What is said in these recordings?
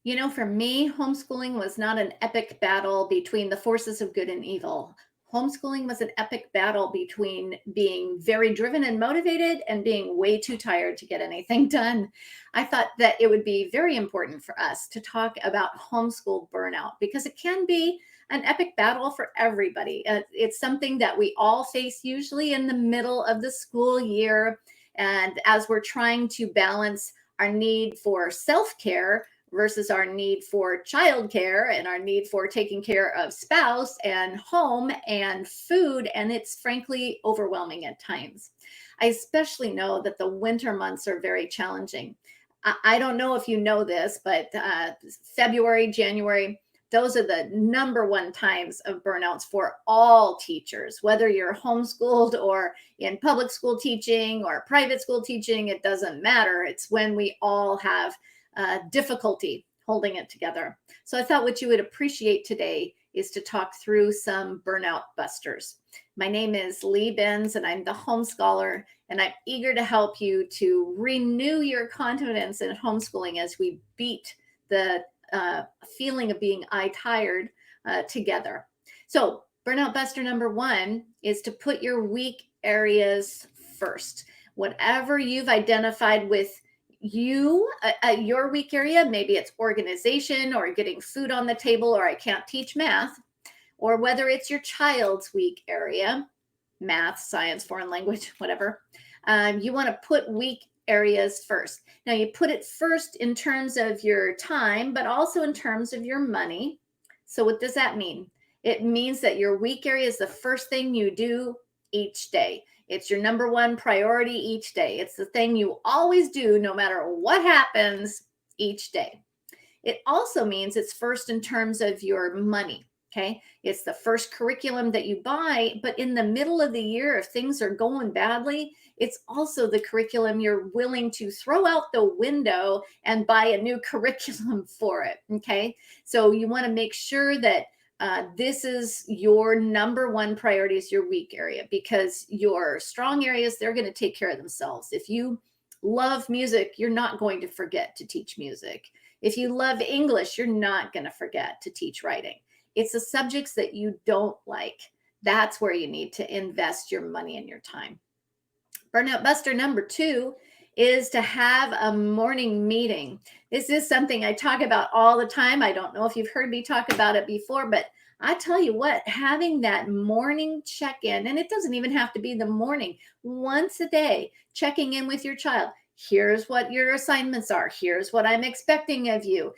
For me, homeschooling was not an epic battle between the forces of good and evil. Homeschooling was an epic battle between being very driven and motivated and being way too tired to get anything done. I thought that it would be very important for us to talk about homeschool burnout because it can be an epic battle for everybody. It's something that we all face usually in the middle of the school year. And as we're trying to balance our need for self care versus our need for childcare and our need for taking care of spouse and home and food. And it's frankly overwhelming at times. I especially know that the winter months are very challenging. I don't know if you know this, but February, January, those are the number one times of burnouts for all teachers, whether you're homeschooled or in public school teaching or private school teaching, it doesn't matter. It's when we all have difficulty holding it together. So I thought what you would appreciate today is to talk through some burnout busters. My name is Lee Binz, and I'm the homescholar, and I'm eager to help you to renew your confidence in homeschooling as we beat the feeling of being tired together. So burnout buster number one is to put your weak areas first. Whatever you've identified with your weak area, maybe it's organization or getting food on the table or I can't teach math, or whether it's your child's weak area, math, science, foreign language, whatever, you want to put weak areas first. Now you put it first in terms of your time, but also in terms of your money. So what does that mean? It means that your weak area is the first thing you do each day. It's your number one priority each day. It's the thing you always do no matter what happens each day. It also means it's first in terms of your money. Okay. It's the first curriculum that you buy, but in the middle of the year, if things are going badly, it's also the curriculum you're willing to throw out the window and buy a new curriculum for it. Okay. So you want to make sure that this is your number one priority is your weak area, because your strong areas, they're going to take care of themselves. If you love music, you're not going to forget to teach music. If you love English, you're not going to forget to teach writing. It's the subjects that you don't like. That's where you need to invest your money and your time. Burnout buster number two is to have a morning meeting. This is something I talk about all the time. I don't know if you've heard me talk about it before, but I tell you what, having that morning check-in, and it doesn't even have to be the morning, once a day, checking in with your child. Here's what your assignments are. Here's what I'm expecting of you.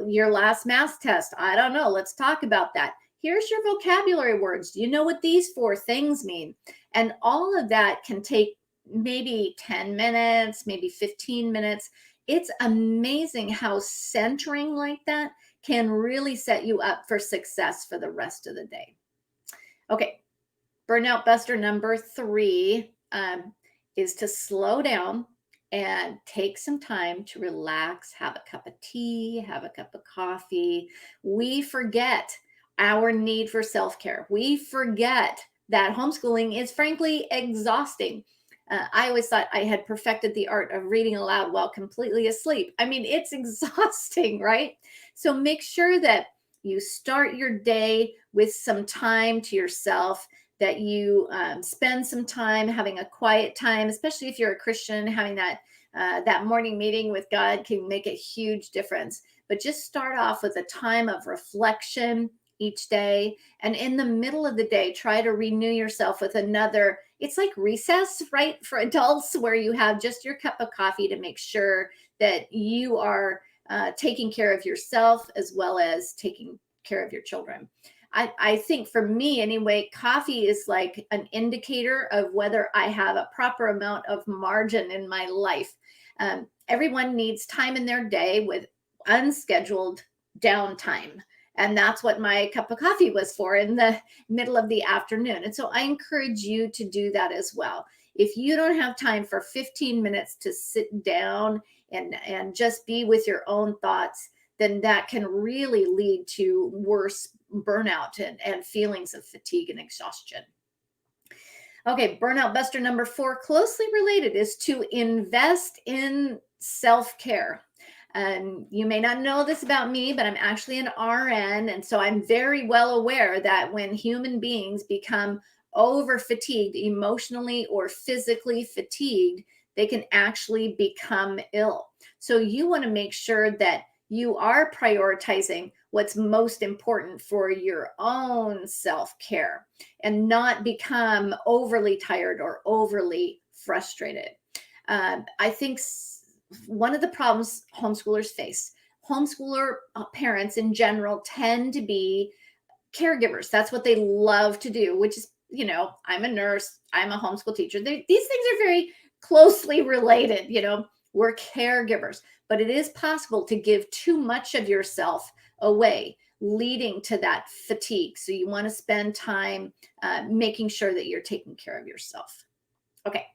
Your last math test, I don't know. Let's talk about that. Here's your vocabulary words. Do you know what these four things mean? And all of that can take maybe 10 minutes, maybe 15 minutes. It's amazing how centering like that can really set you up for success for the rest of the day. Okay, burnout buster number three is to slow down and take some time to relax, have a cup of tea, have a cup of coffee. We forget our need for self-care. We forget that homeschooling is frankly exhausting. I always thought I had perfected the art of reading aloud while completely asleep. I mean, it's exhausting, right? So make sure that you start your day with some time to yourself, that you spend some time having a quiet time, especially if you're a Christian. Having that morning meeting with God can make a huge difference. But just start off with a time of reflection each day. And in the middle of the day, try to renew yourself with another. It's like recess, right? For adults, where you have just your cup of coffee to make sure that you are taking care of yourself as well as taking care of your children. I think for me anyway, coffee is like an indicator of whether I have a proper amount of margin in my life. Everyone needs time in their day with unscheduled downtime. And that's what my cup of coffee was for in the middle of the afternoon. And so I encourage you to do that as well. If you don't have time for 15 minutes to sit down and just be with your own thoughts, then that can really lead to worse burnout and feelings of fatigue and exhaustion. Okay, burnout buster number four, closely related, is to invest in self-care. You may not know this about me, but I'm actually an RN. And so I'm very well aware that when human beings become over fatigued, emotionally or physically fatigued, they can actually become ill. So you want to make sure that you are prioritizing what's most important for your own self-care and not become overly tired or overly frustrated. I think one of the problems homeschoolers face, homeschooler parents in general tend to be caregivers. That's what they love to do, which is, I'm a nurse, I'm a homeschool teacher. These things are very closely related. We're caregivers, but it is possible to give too much of yourself away, leading to that fatigue. So you want to spend time making sure that you're taking care of yourself. Okay.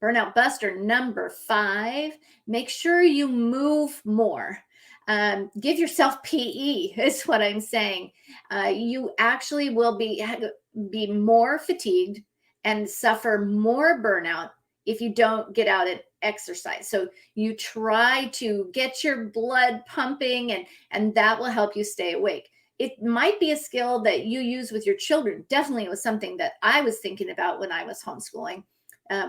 Burnout buster number 5, make sure you move more. Give yourself PE is what I'm saying. You actually will be more fatigued and suffer more burnout if you don't get out and exercise. So you try to get your blood pumping, and that will help you stay awake. It might be a skill that you use with your children. Definitely, it was something that I was thinking about when I was homeschooling.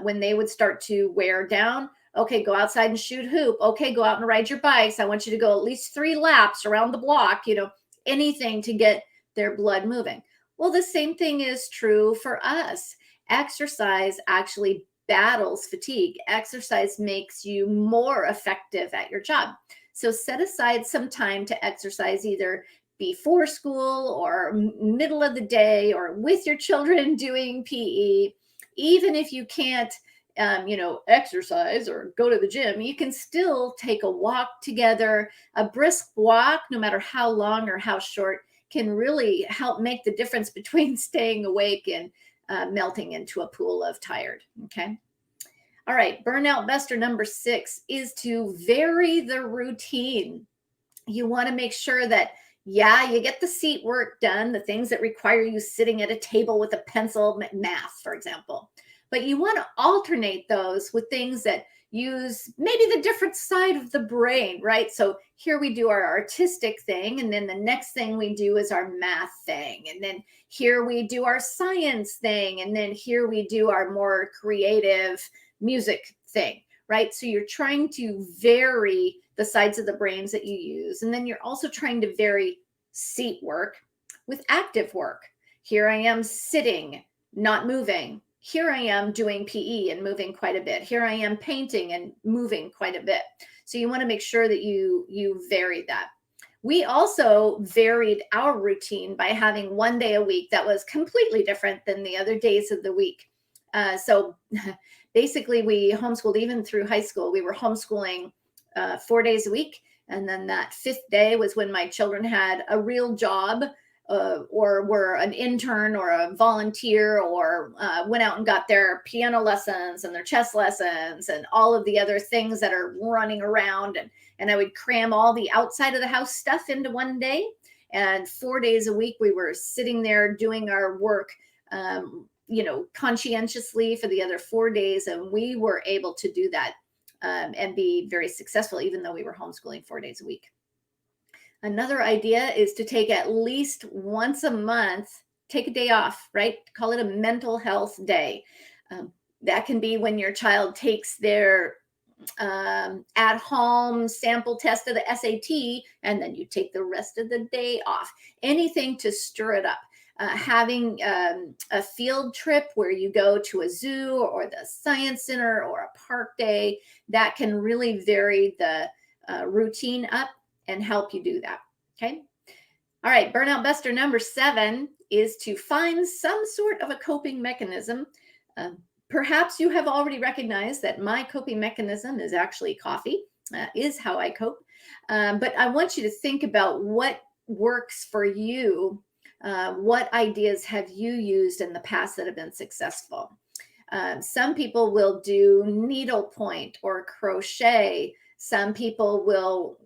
When they would start to wear down, okay, go outside and shoot hoop. Okay, go out and ride your bikes. I want you to go at least 3 laps around the block, anything to get their blood moving. Well, the same thing is true for us. Exercise actually battles fatigue. Exercise makes you more effective at your job. So set aside some time to exercise, either before school or middle of the day or with your children doing PE. Even if you can't, exercise or go to the gym, you can still take a walk together. A brisk walk, no matter how long or how short, can really help make the difference between staying awake and melting into a pool of tired. Okay. All right. Burnout buster number 6 is to vary the routine. You want to make sure that, you get the seat work done, the things that require you sitting at a table with a pencil, math, for example. But you want to alternate those with things that use maybe the different side of the brain, right? So here we do our artistic thing, and then the next thing we do is our math thing. And then here we do our science thing. And then here we do our more creative music thing, right? So you're trying to vary the sides of the brains that you use. And then you're also trying to vary seat work with active work. Here I am sitting, not moving. Here I am doing PE and moving quite a bit. Here I am painting and moving quite a bit. So you want to make sure that you vary that. We also varied our routine by having one day a week that was completely different than the other days of the week. So basically we homeschooled even through high school. We were homeschooling 4 days a week. And then that 5th day was when my children had a real job, or were an intern or a volunteer, or went out and got their piano lessons and their chess lessons and all of the other things that are running around. And I would cram all the outside of the house stuff into one day. And 4 days a week, we were sitting there doing our work, conscientiously for the other 4 days. And we were able to do that and be very successful, even though we were homeschooling 4 days a week. Another idea is to take at least once a month, take a day off, right? Call it a mental health day. That can be when your child takes their at-home sample test of the SAT, and then you take the rest of the day off. Anything to stir it up. Having a field trip where you go to a zoo or the science center or a park day, that can really vary the routine up and help you do that. Okay. All right. Burnout buster number 7 is to find some sort of a coping mechanism. Perhaps you have already recognized that my coping mechanism is actually coffee, is how I cope. But I want you to think about what works for you. What ideas have you used in the past that have been successful? Some people will do needlepoint or crochet. Some people will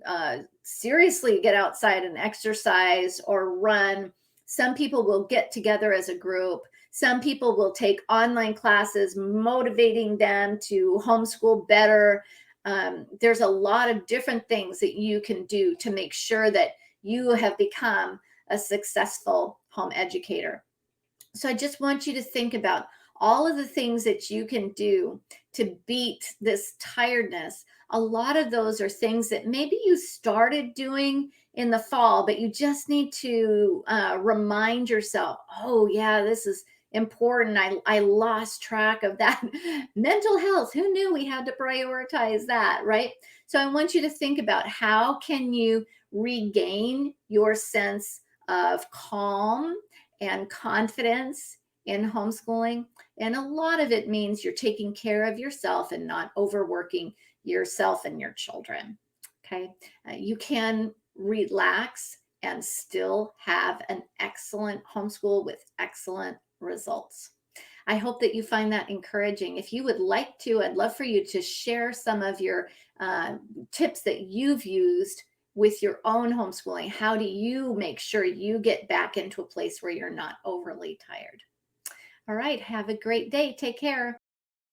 seriously get outside and exercise or run. Some people will get together as a group. Some people will take online classes, motivating them to homeschool better. There's a lot of different things that you can do to make sure that you have become a successful home educator. So I just want you to think about all of the things that you can do to beat this tiredness. A lot of those are things that maybe you started doing in the fall, but you just need to remind yourself, oh, yeah, this is important. I lost track of that. Mental health, who knew we had to prioritize that, right? So I want you to think about how can you regain your sense of calm and confidence in homeschooling. And a lot of it means you're taking care of yourself and not overworking yourself and your children. Okay. You can relax and still have an excellent homeschool with excellent results. I hope that you find that encouraging. If you would like to, I'd love for you to share some of your uh, tips that you've used with your own homeschooling. How do you make sure you get back into a place where you're not overly tired? All right. Have a great day. Take care.